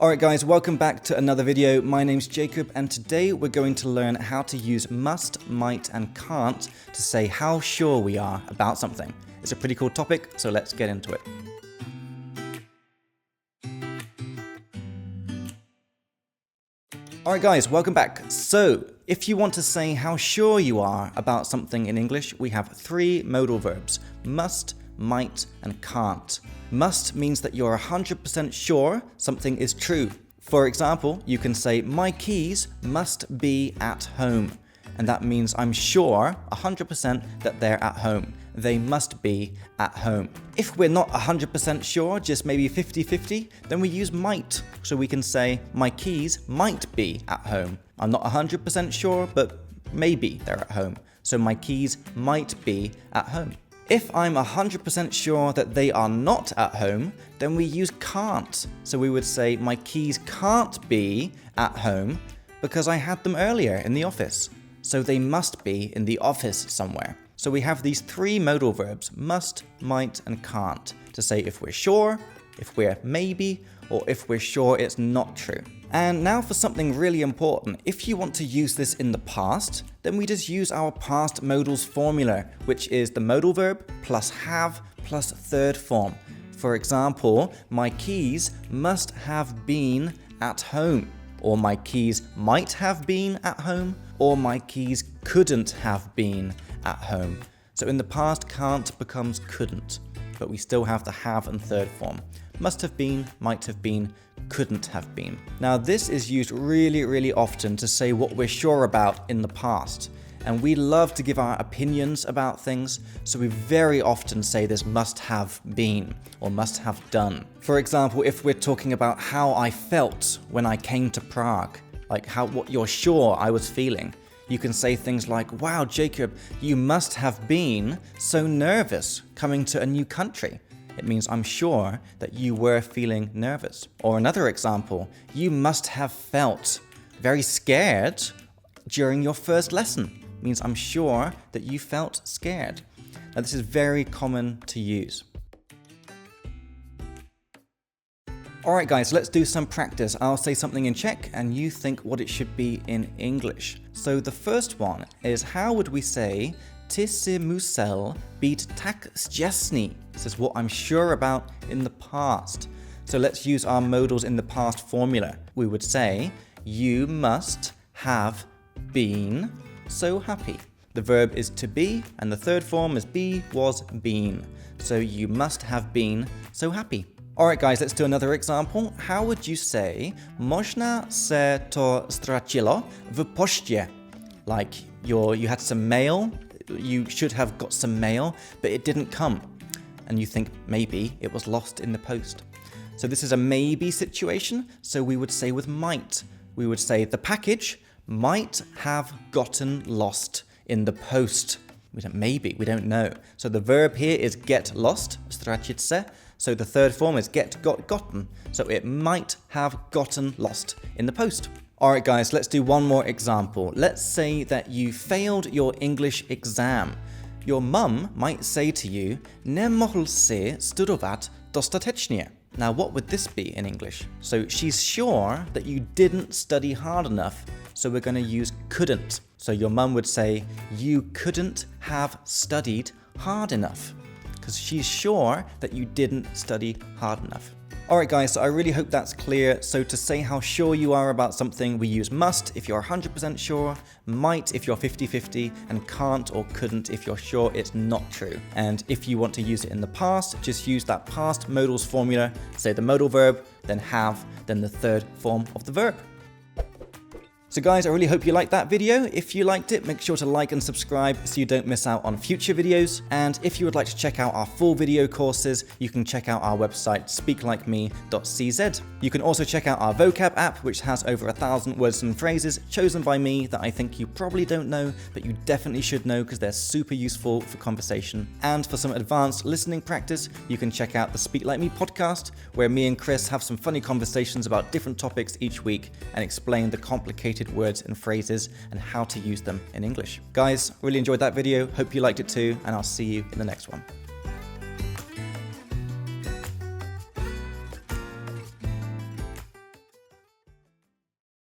Alright guys, welcome back to another video. My name's Jacob and today we're going to learn how to use must, might and can't to say how sure we are about something. It's a pretty cool topic, so let's get into it. Alright guys, welcome back. So, if you want to say how sure you are about something in English, we have three modal verbs: must, might and can't. Must means that you're 100% sure something is true. For example, you can say, my keys must be at home. And that means I'm sure 100% that they're at home. They must be at home. If we're not 100% sure, just maybe 50-50, then we use might. So we can say, my keys might be at home. I'm not 100% sure, but maybe they're at home. So my keys might be at home. If I'm 100% sure that they are not at home, then we use can't. So we would say, my keys can't be at home because I had them earlier in the office. So they must be in the office somewhere. So we have these three modal verbs, must, might, and can't, to say if we're sure, if we're maybe, or if we're sure it's not true. And now for something really important. If you want to use this in the past, then we just use our past modals formula, which is the modal verb plus have plus third form. For example, my keys must have been at home, or my keys might have been at home, or my keys couldn't have been at home. So in the past, can't becomes couldn't, but we still have the have and third form. Must have been, might have been, couldn't have been. Now this is used really often to say what we're sure about in the past. And we love to give our opinions about things, so we very often say this must have been or must have done. For example, if we're talking about how I felt when I came to Prague, like what you're sure I was feeling, you can say things like, wow, Jacob, you must have been so nervous coming to a new country. It means I'm sure that you were feeling nervous. Or another example, you must have felt very scared during your first lesson. It means I'm sure that you felt scared. Now this is very common to use. Alright guys, let's do some practice. I'll say something in Czech and you think what it should be in English. So the first one is, how would we say ty si musel být tak šťastný? This is what I'm sure about in the past. So let's use our modals in the past formula. We would say, you must have been so happy. The verb is to be, and the third form is be, was, been. So you must have been so happy. Alright guys, let's do another example. How would you say, možná se to ztratilo v poště? Like you had some mail, you should have got some mail, but it didn't come. And you think maybe it was lost in the post. So this is a maybe situation, so we would say with might. We would say the package might have gotten lost in the post. Maybe, we don't know. So the verb here is get lost, ztratit se. So the third form is get, got, gotten. So it might have gotten lost in the post. Alright guys, let's do one more example. Let's say that you failed your English exam. Your mum might say to you, nemohl si studovat dostatečně. Now what would this be in English? So she's sure that you didn't study hard enough, so we're going to use couldn't. So your mum would say, you couldn't have studied hard enough, because she's sure that you didn't study hard enough. Alright guys, so I really hope that's clear. So to say how sure you are about something, we use must if you're 100% sure, might if you're 50-50, and can't or couldn't if you're sure it's not true. And if you want to use it in the past, just use that past modals formula, say the modal verb, then have, then the third form of the verb. So guys, I really hope you liked that video. If you liked it, make sure to like and subscribe so you don't miss out on future videos. And if you would like to check out our full video courses, you can check out our website, speaklikeme.cz. You can also check out our vocab app, which has over 1,000 words and phrases chosen by me that I think you probably don't know, but you definitely should know because they're super useful for conversation. And for some advanced listening practice, you can check out the Speak Like Me podcast, where me and Chris have some funny conversations about different topics each week and explain the complicated words and phrases and how to use them in English. Guys, really enjoyed that video. Hope you liked it too, and I'll see you in the next one.